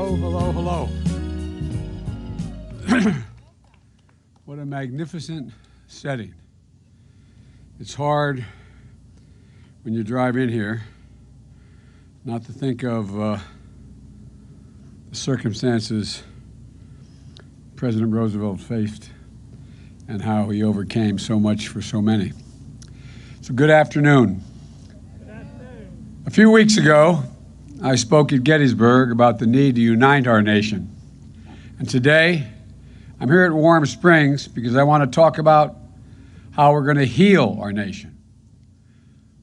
Hello, hello, hello. What a magnificent setting. It's hard when you drive in here not to think of the circumstances President Roosevelt faced and how he overcame so much for so many. So good afternoon. A few weeks ago, I spoke at Gettysburg about the need to unite our nation. And today, I'm here at Warm Springs because I want to talk about how we're going to heal our nation.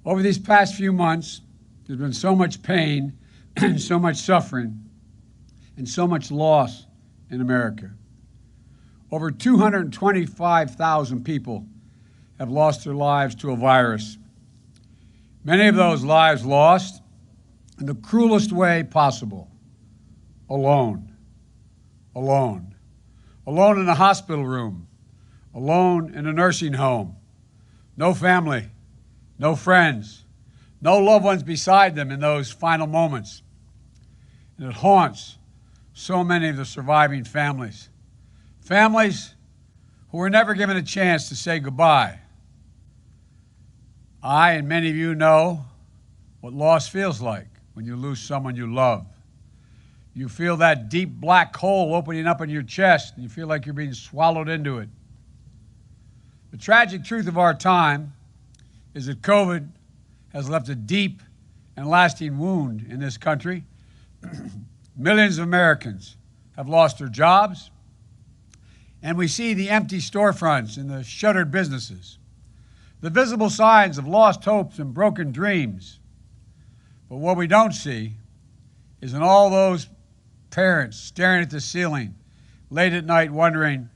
Over these past few months, there's been so much pain and so much suffering and so much loss in America. Over 225,000 people have lost their lives to a virus. Many of those lives lost in the cruelest way possible, alone. Alone in a hospital room, alone in a nursing home, no family, no friends, no loved ones beside them in those final moments. And it haunts so many of the surviving families. Families who were never given a chance to say goodbye. I and many of you know what loss feels like when you lose someone you love. You feel that deep black hole opening up in your chest, and you feel like you're being swallowed into it. The tragic truth of our time is that COVID has left a deep and lasting wound in this country. Millions of Americans have lost their jobs, and we see the empty storefronts and the shuttered businesses, the visible signs of lost hopes and broken dreams. But what we don't see is in all those parents staring at the ceiling late at night wondering,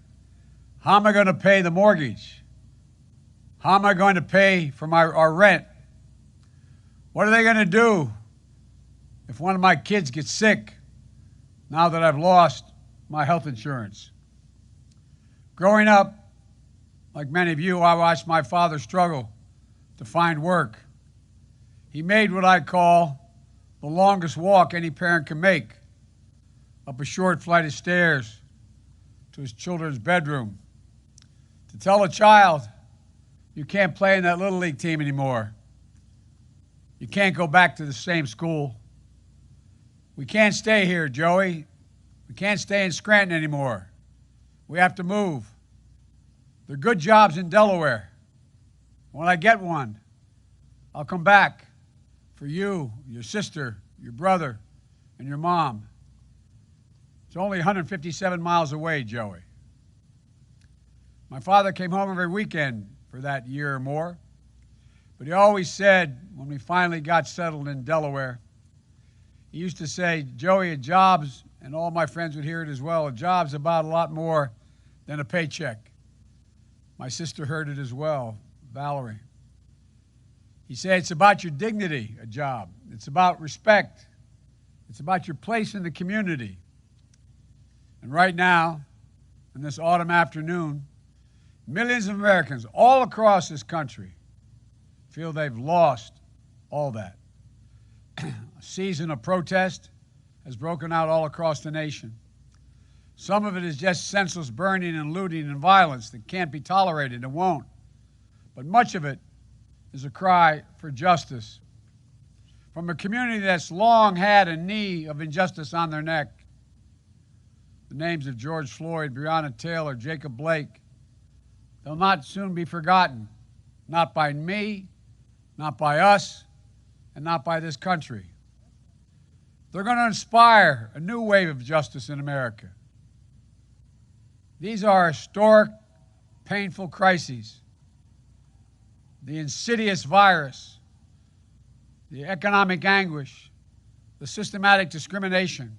how am I going to pay the mortgage? How am I going to pay for our rent? What are they going to do if one of my kids gets sick now that I've lost my health insurance? Growing up, like many of you, I watched my father struggle to find work. He made what I call the longest walk any parent can make, up a short flight of stairs to his children's bedroom. To tell a child, you can't play in that Little League team anymore. You can't go back to the same school. We can't stay here, Joey. We can't stay in Scranton anymore. We have to move. There are good jobs in Delaware. When I get one, I'll come back for you, your sister, your brother, and your mom. It's only 157 miles away, Joey. My father came home every weekend for that year or more, but he always said, when we finally got settled in Delaware, he used to say, Joey, a job's, and all my friends would hear it as well, a job's about a lot more than a paycheck. My sister heard it as well, Valerie. He said, it's about your dignity, a job. It's about respect. It's about your place in the community. And right now, in this autumn afternoon, millions of Americans all across this country feel they've lost all that. A season of protest has broken out all across the nation. Some of it is just senseless burning and looting and violence that can't be tolerated and won't. But much of it is a cry for justice from a community that's long had a knee of injustice on their neck. The names of George Floyd, Breonna Taylor, Jacob Blake, they'll not soon be forgotten, not by me, not by us, and not by this country. They're going to inspire a new wave of justice in America. These are historic, painful crises. The insidious virus, the economic anguish, the systematic discrimination.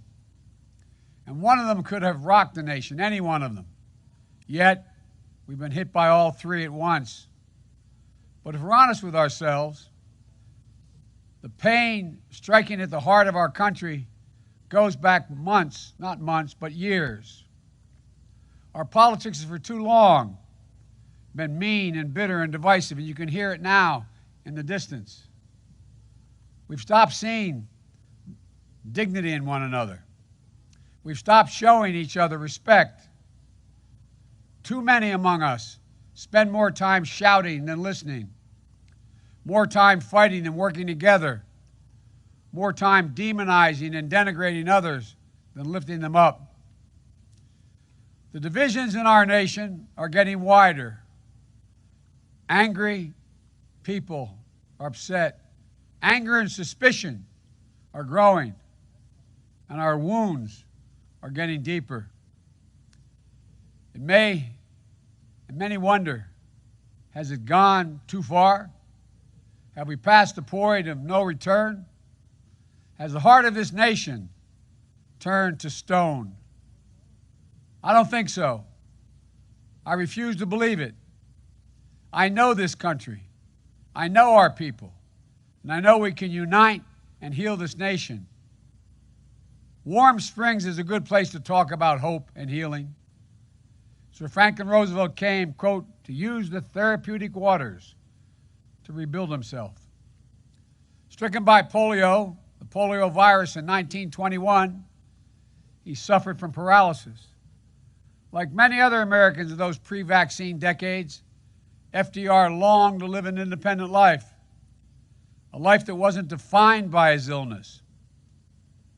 And one of them could have rocked the nation, any one of them. Yet, we've been hit by all three at once. But if we're honest with ourselves, the pain striking at the heart of our country goes back months, not months, but years. Our politics has for too long been mean and bitter and divisive, and you can hear it now in the distance. We've stopped seeing dignity in one another. We've stopped showing each other respect. Too many among us spend more time shouting than listening, more time fighting than working together, more time demonizing and denigrating others than lifting them up. The divisions in our nation are getting wider. Angry people are upset. Anger and suspicion are growing, and our wounds are getting deeper. And many wonder, has it gone too far? Have we passed the point of no return? Has the heart of this nation turned to stone? I don't think so. I refuse to believe it. I know this country. I know our people. And I know we can unite and heal this nation. Warm Springs is a good place to talk about hope and healing. Sir Franklin Roosevelt came, quote, to use the therapeutic waters to rebuild himself. Stricken by polio, the polio virus in 1921, he suffered from paralysis. Like many other Americans of those pre-vaccine decades, FDR longed to live an independent life, a life that wasn't defined by his illness.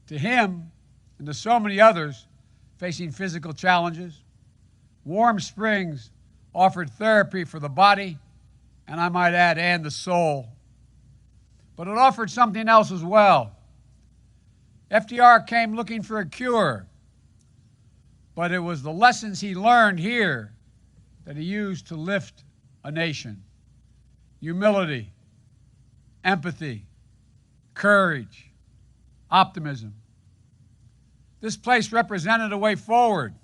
To him, and to so many others facing physical challenges, Warm Springs offered therapy for the body, and I might add, and the soul. But it offered something else as well. FDR came looking for a cure, but it was the lessons he learned here that he used to lift a nation. Humility, empathy, courage, optimism. This place represented a way forward,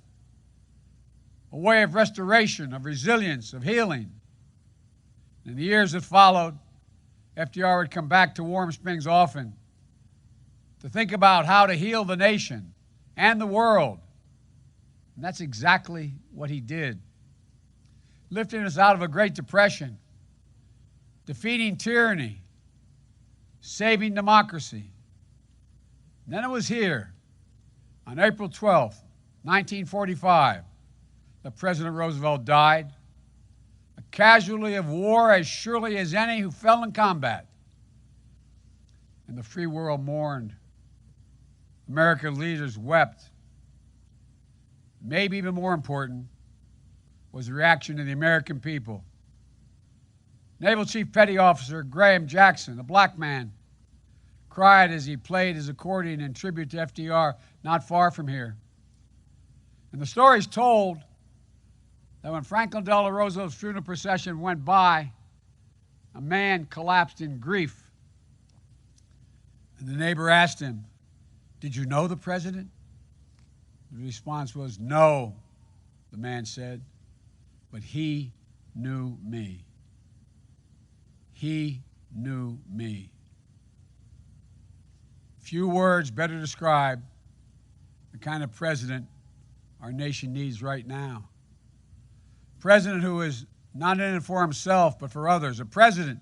a way of restoration, of resilience, of healing. In the years that followed, FDR would come back to Warm Springs often to think about how to heal the nation and the world. And that's exactly what he did. Lifting us out of a Great Depression, defeating tyranny, saving democracy. And then it was here, on April 12th, 1945, that President Roosevelt died, a casualty of war as surely as any who fell in combat. And the free world mourned. American leaders wept. Maybe even more important was the reaction of the American people. Naval Chief Petty Officer Graham Jackson, a black man, cried as he played his accordion in tribute to FDR not far from here. And the story's told that when Franklin Delano Roosevelt's funeral procession went by, a man collapsed in grief. And the neighbor asked him, "Did you know the president?" The response was, "No," the man said, "but he knew me. He knew me." Few words better describe the kind of president our nation needs right now. A president who is not in it for himself, but for others. A president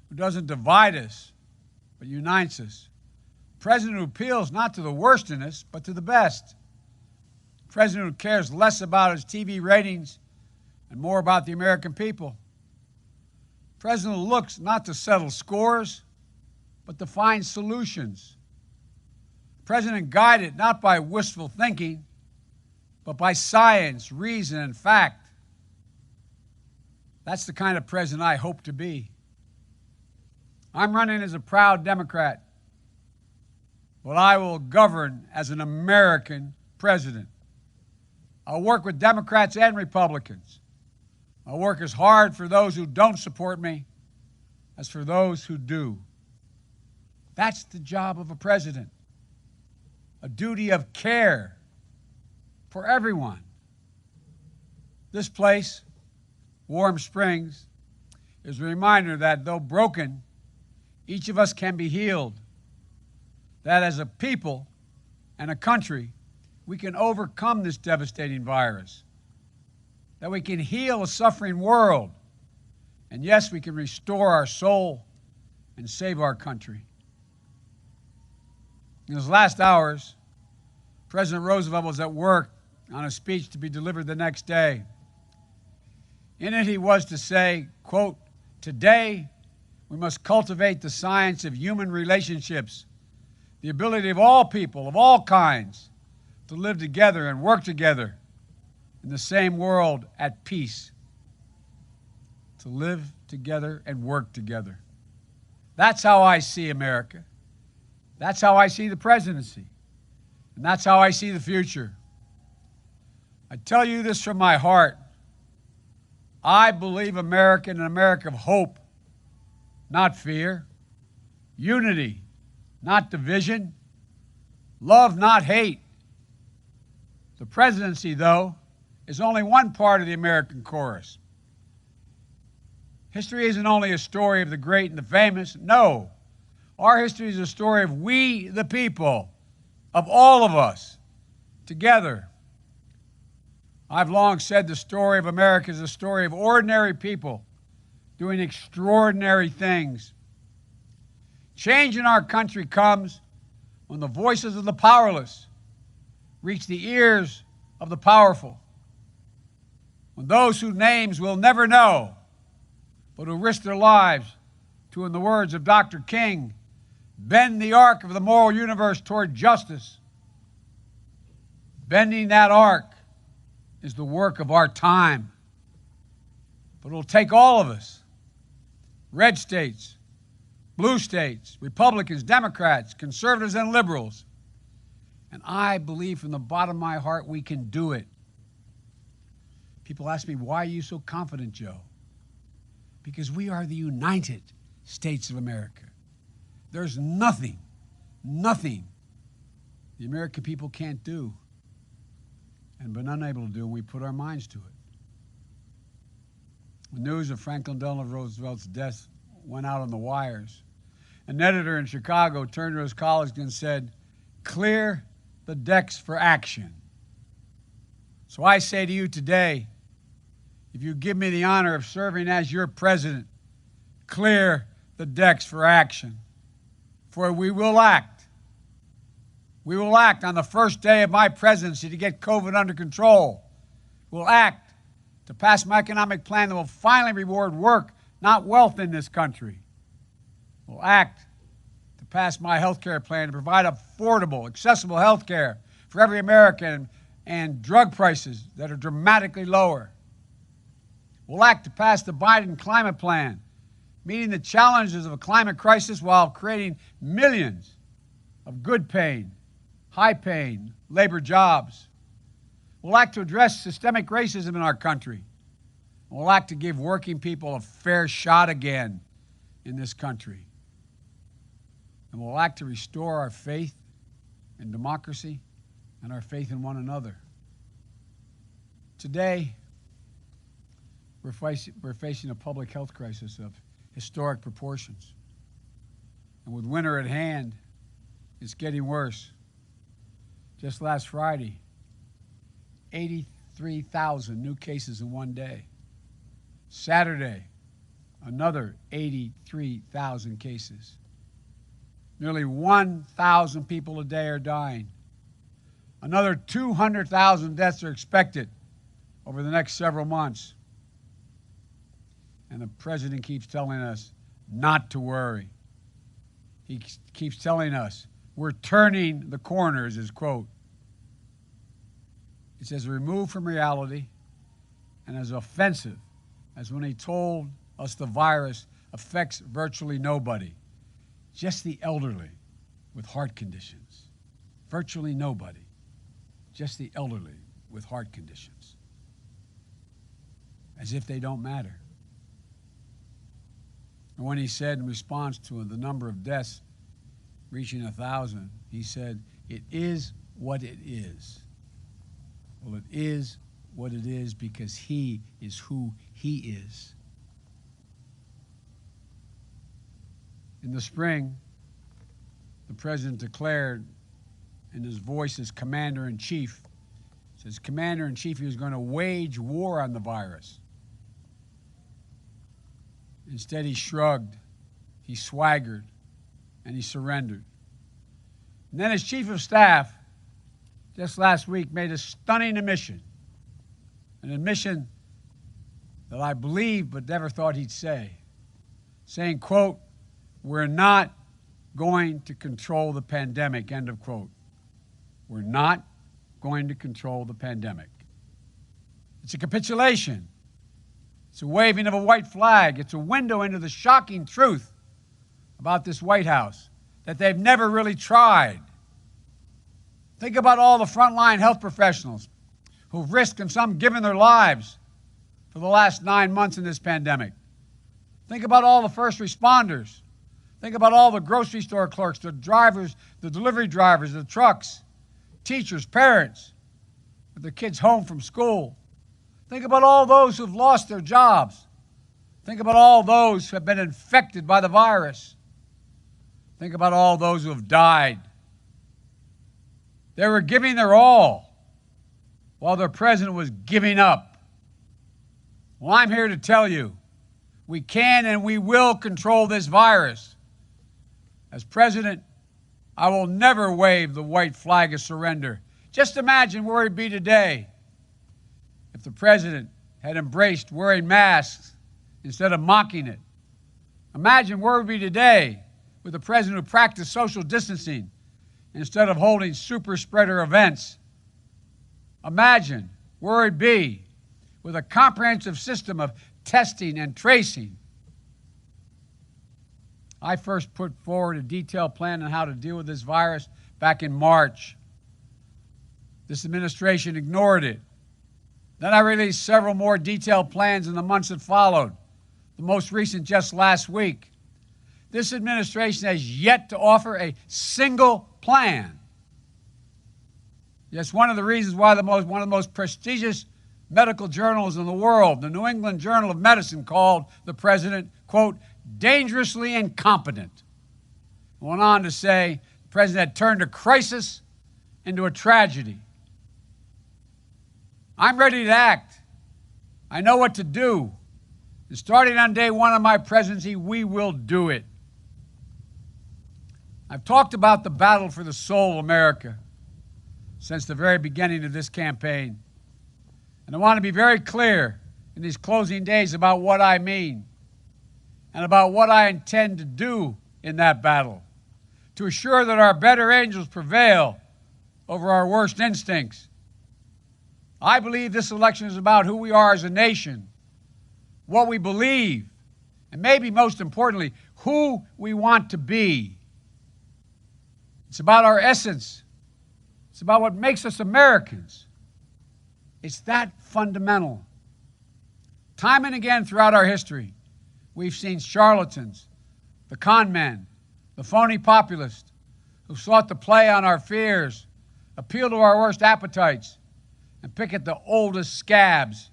who doesn't divide us, but unites us. A president who appeals not to the worst in us, but to the best. A president who cares less about his TV ratings and more about the American people. A president who looks not to settle scores, but to find solutions. A president guided not by wistful thinking, but by science, reason, and fact. That's the kind of president I hope to be. I'm running as a proud Democrat, but I will govern as an American president. I'll work with Democrats and Republicans. I'll work as hard for those who don't support me as for those who do. That's the job of a president, a duty of care for everyone. This place, Warm Springs, is a reminder that though broken, each of us can be healed. That as a people and a country, we can overcome this devastating virus. That we can heal a suffering world. And yes, we can restore our soul and save our country. In his last hours, President Roosevelt was at work on a speech to be delivered the next day. In it, he was to say, quote, "Today, we must cultivate the science of human relationships, the ability of all people, of all kinds, to live together and work together in the same world at peace." To live together and work together. That's how I see America. That's how I see the presidency. And that's how I see the future. I tell you this from my heart. I believe America in an America of hope, not fear. Unity, not division. Love, not hate. The presidency, though, is only one part of the American chorus. History isn't only a story of the great and the famous. No. Our history is a story of we, the people, of all of us, together. I've long said the story of America is a story of ordinary people doing extraordinary things. Change in our country comes when the voices of the powerless reach the ears of the powerful. When those whose names we'll never know, but who risk their lives to, in the words of Dr. King, bend the arc of the moral universe toward justice. Bending that arc is the work of our time. But it'll take all of us, red states, blue states, Republicans, Democrats, conservatives, and liberals. And I believe from the bottom of my heart we can do it. People ask me, why are you so confident, Joe? Because we are the United States of America. There's nothing the American people can't do and been unable to do when we put our minds to it. The news of Franklin Delano Roosevelt's death went out on the wires. An editor in Chicago turned to his colleagues and said, "Clear the decks for action." So I say to you today, if you give me the honor of serving as your president, clear the decks for action. For we will act. We will act on the first day of my presidency to get COVID under control. We'll act to pass my economic plan that will finally reward work, not wealth in this country. We'll act to pass my health care plan to provide affordable, accessible health care for every American and drug prices that are dramatically lower. We'll act to pass the Biden climate plan, meeting the challenges of a climate crisis while creating millions of good-paying, high-paying labor jobs. We'll act to address systemic racism in our country. We'll act to give working people a fair shot again in this country. And we'll act to restore our faith in democracy and our faith in one another. Today, we're facing a public health crisis of historic proportions. And with winter at hand, it's getting worse. Just last Friday, 83,000 new cases in one day. Saturday, another 83,000 cases. Nearly 1,000 people a day are dying. Another 200,000 deaths are expected over the next several months. And the president keeps telling us not to worry. He keeps telling us we're turning the corner, is his quote. It's as removed from reality and as offensive as when he told us the virus affects virtually nobody, just the elderly with heart conditions. Virtually nobody, just the elderly with heart conditions. As if they don't matter. And when he said in response to the number of deaths reaching 1,000, he said, "It is what it is." Well, it is what it is because he is who he is. In the spring, the president declared in his voice as commander-in-chief, says commander-in-chief, he was going to wage war on the virus. Instead, he shrugged, he swaggered, and he surrendered. And then as chief of staff, just last week made a stunning admission, an admission that I believed but never thought he'd say, saying, quote, "We're not going to control the pandemic," end of quote. We're not going to control the pandemic. It's a capitulation. It's a waving of a white flag. It's a window into the shocking truth about this White House that they've never really tried. Think about all the frontline health professionals who've risked and some given their lives for the last 9 months in this pandemic. Think about all the first responders. Think about all the grocery store clerks, the drivers, the delivery drivers, the trucks, teachers, parents, with their kids home from school. Think about all those who've lost their jobs. Think about all those who have been infected by the virus. Think about all those who have died. They were giving their all while their president was giving up. Well, I'm here to tell you, we can and we will control this virus. As president, I will never wave the white flag of surrender. Just imagine where he'd be today if the president had embraced wearing masks instead of mocking it. Imagine where we'd be today with a president who practiced social distancing instead of holding super spreader events. Imagine where it'd be with a comprehensive system of testing and tracing. I first put forward a detailed plan on how to deal with this virus back in March. This administration ignored it. Then I released several more detailed plans in the months that followed, the most recent just last week. This administration has yet to offer a single plan. Yes, one of the reasons why one of the most prestigious medical journals in the world, the New England Journal of Medicine, called the president, quote, dangerously incompetent. It went on to say the president had turned a crisis into a tragedy. I'm ready to act. I know what to do. And starting on day one of my presidency, we will do it. I've talked about the battle for the soul of America since the very beginning of this campaign. And I want to be very clear in these closing days about what I mean and about what I intend to do in that battle to assure that our better angels prevail over our worst instincts. I believe this election is about who we are as a nation, what we believe, and maybe most importantly, who we want to be. It's about our essence. It's about what makes us Americans. It's that fundamental. Time and again throughout our history, we've seen charlatans, the con men, the phony populists who sought to play on our fears, appeal to our worst appetites, and pick at the oldest scabs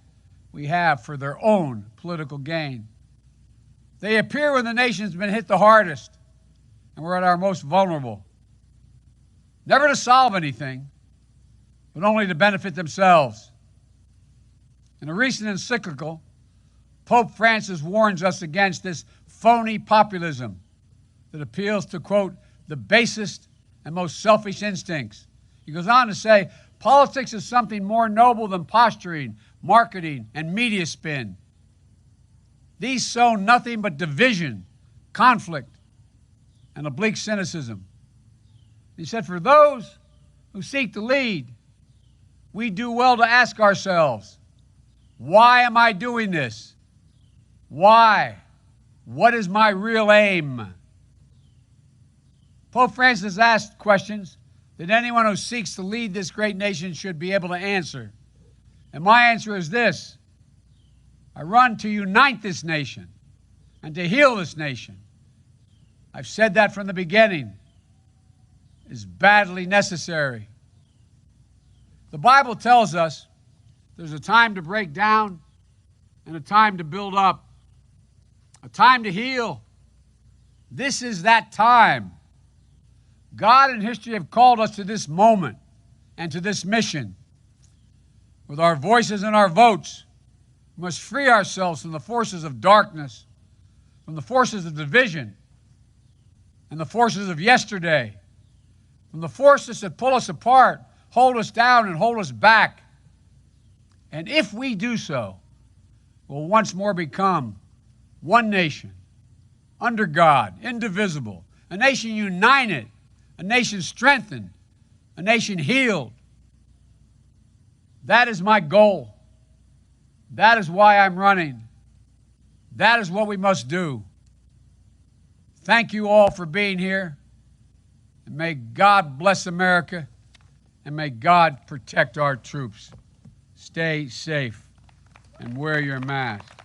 we have for their own political gain. They appear when the nation's been hit the hardest and we're at our most vulnerable. Never to solve anything, but only to benefit themselves. In a recent encyclical, Pope Francis warns us against this phony populism that appeals to, quote, the basest and most selfish instincts. He goes on to say, politics is something more noble than posturing, marketing, and media spin. These sow nothing but division, conflict, and oblique cynicism. He said, for those who seek to lead, we do well to ask ourselves, why am I doing this? Why? What is my real aim? Pope Francis asked questions that anyone who seeks to lead this great nation should be able to answer. And my answer is this: I run to unite this nation and to heal this nation. I've said that from the beginning. It is badly necessary. The Bible tells us there's a time to break down and a time to build up, a time to heal. This is that time. God and history have called us to this moment and to this mission. With our voices and our votes, we must free ourselves from the forces of darkness, from the forces of division, and the forces of yesterday, from the forces that pull us apart, hold us down and hold us back. And if we do so, we'll once more become one nation, under God, indivisible, a nation united, a nation strengthened, a nation healed. That is my goal. That is why I'm running. That is what we must do. Thank you all for being here. And may God bless America, and may God protect our troops. Stay safe and wear your mask.